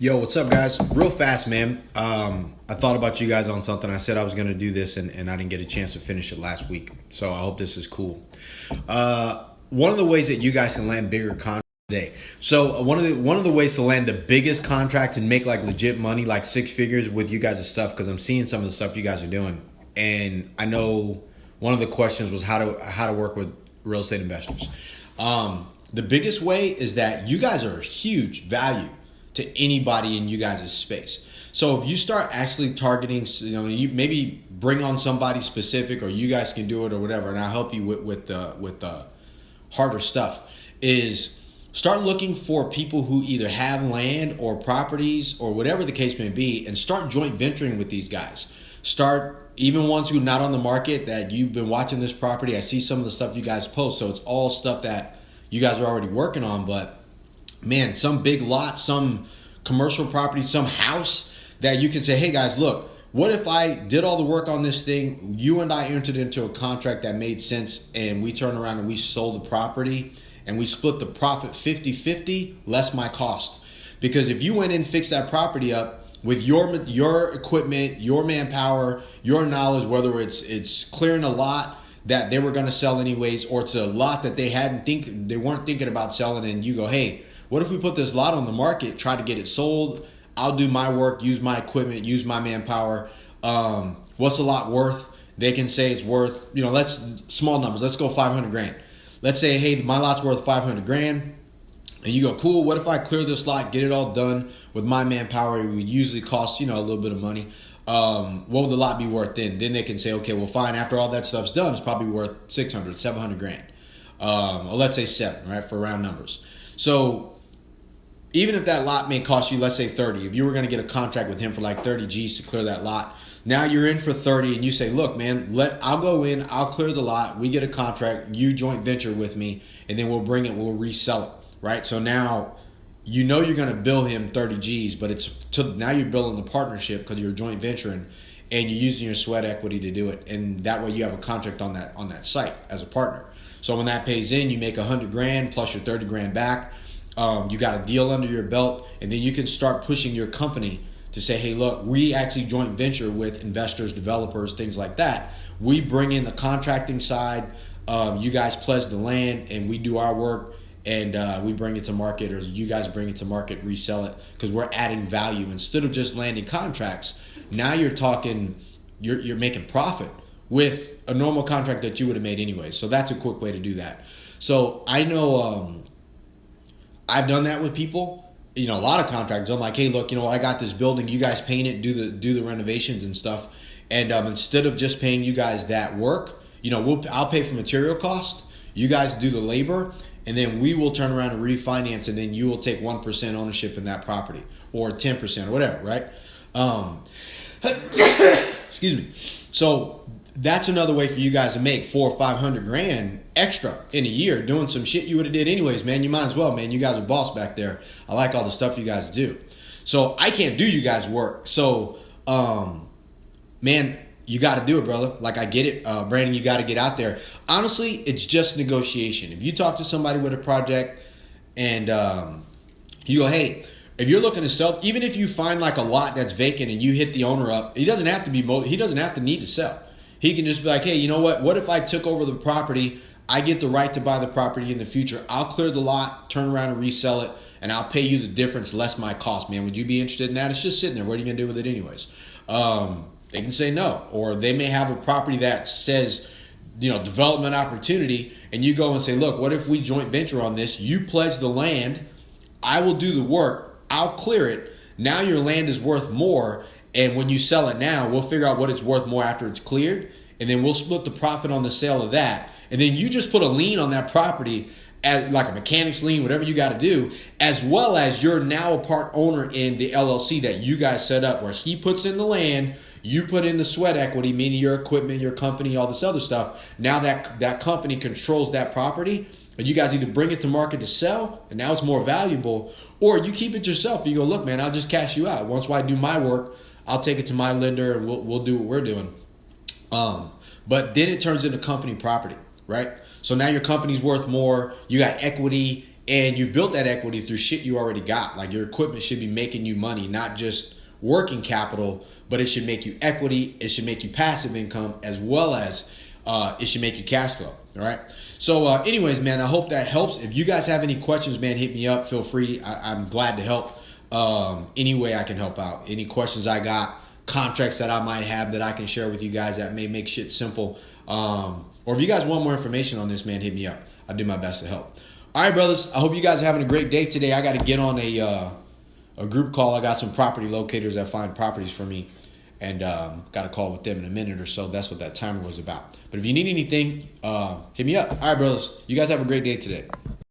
Yo, what's up, guys? Real fast, man. I thought about you guys on something. I said I was going to do this, and I didn't get a chance to finish it last week. So I hope this is cool. One of the ways that you guys can land bigger contracts today. So one of the ways to land the biggest contract and make like legit money, like six figures with you guys' stuff, because I'm seeing some of the stuff you guys are doing, and I know one of the questions was how to work with real estate investors. The biggest way is that you guys are a huge value to anybody in you guys' space. So if you start actually targeting, you maybe bring on somebody specific, or you guys can do it or whatever, and I'll help you with the harder stuff, is start looking for people who either have land or properties or whatever the case may be, and start joint venturing with these guys. Start even ones who are not on the market that you've been watching this property. I see some of the stuff you guys post, so it's all stuff that you guys are already working on, but man, some big lot, some commercial property, some house that you can say, hey guys, look, what if I did all the work on this thing, you and I entered into a contract that made sense, and we turned around and we sold the property and we split the profit 50-50, less my cost. Because if you went in and fixed that property up with your equipment, your manpower, your knowledge, whether it's clearing a lot that they were going to sell anyways, or it's a lot that they weren't thinking about selling, and you go, hey, what if we put this lot on the market, try to get it sold? I'll do my work, use my equipment, use my manpower. What's the lot worth? They can say it's worth, small numbers. Let's go 500 grand. Let's say, hey, my lot's worth 500 grand. And you go, cool, what if I clear this lot, get it all done with my manpower? It would usually cost, a little bit of money. What would the lot be worth then? Then they can say, okay, well, fine. After all that stuff's done, it's probably worth 600, 700 grand. Or let's say 7, right, for round numbers. So even if that lot may cost you, let's say 30, if you were going to get a contract with him for like 30 G's to clear that lot, now you're in for 30, and you say, look, man, I'll go in, I'll clear the lot, we get a contract, you joint venture with me, and then we'll we'll resell it, right? So now you're going to bill him 30 G's, but now you're building the partnership because you're joint venturing, and you're using your sweat equity to do it, and that way you have a contract on that site as a partner. So when that pays in, you make 100 grand plus your 30 grand back. You got a deal under your belt, and then you can start pushing your company to say, hey, look, we actually joint venture with investors, developers, things like that. We bring in the contracting side. You guys pledge the land, and we do our work, and we bring it to market, or you guys bring it to market, resell it, because we're adding value. Instead of just landing contracts, now you're talking, you're making profit with a normal contract that you would have made anyway. So that's a quick way to do that. So I know I've done that with people, a lot of contractors. I'm like, hey, look, I got this building. You guys paint it, do the renovations and stuff. And instead of just paying you guys that work, I'll pay for material cost. You guys do the labor, and then we will turn around and refinance, and then you will take 1% ownership in that property, or 10% or whatever, right? Excuse me. So that's another way for you guys to make 400 or 500 grand extra in a year doing some shit you would have did anyways, man. You might as well, man. You guys are boss back there. I like all the stuff you guys do. So I can't do you guys' work. So, man, you got to do it, brother. Like, I get it. Brandon, you got to get out there. Honestly, it's just negotiation. If you talk to somebody with a project and you go, hey, if you're looking to sell, even if you find like a lot that's vacant and you hit the owner up, he doesn't have to need to sell. He can just be like, hey, you know what? What if I took over the property? I get the right to buy the property in the future. I'll clear the lot, turn around and resell it, and I'll pay you the difference less my cost, man. Would you be interested in that? It's just sitting there. What are you going to do with it anyways? They can say no. Or they may have a property that says, development opportunity, and you go and say, look, what if we joint venture on this? You pledge the land. I will do the work. I'll clear it. Now your land is worth more. And when you sell it now, we'll figure out what it's worth more after it's cleared. And then we'll split the profit on the sale of that. And then you just put a lien on that property, as like a mechanic's lien, whatever you got to do, as well as you're now a part owner in the LLC that you guys set up, where he puts in the land, you put in the sweat equity, meaning your equipment, your company, all this other stuff. Now that company controls that property, and you guys either bring it to market to sell, and now it's more valuable, or you keep it yourself. You go, look, man, I'll just cash you out. Once I do my work, I'll take it to my lender, and we'll do what we're doing. But then it turns into company property, right? So now your company's worth more. You got equity and you built that equity through shit you already got. Like your equipment should be making you money, not just working capital, but it should make you equity. It should make you passive income, as well as it should make you cash flow. All right. So anyways, man, I hope that helps. If you guys have any questions, man, hit me up. Feel free. I'm glad to help any way I can help out. Any questions I got, contracts that I might have that I can share with you guys that may make shit simple. Or if you guys want more information on this, man, hit me up. I'll do my best to help. All right, brothers. I hope you guys are having a great day today. I got to get on a group call. I got some property locators that find properties for me, and got a call with them in a minute or so. That's what that timer was about. But if you need anything, hit me up. All right, brothers. You guys have a great day today.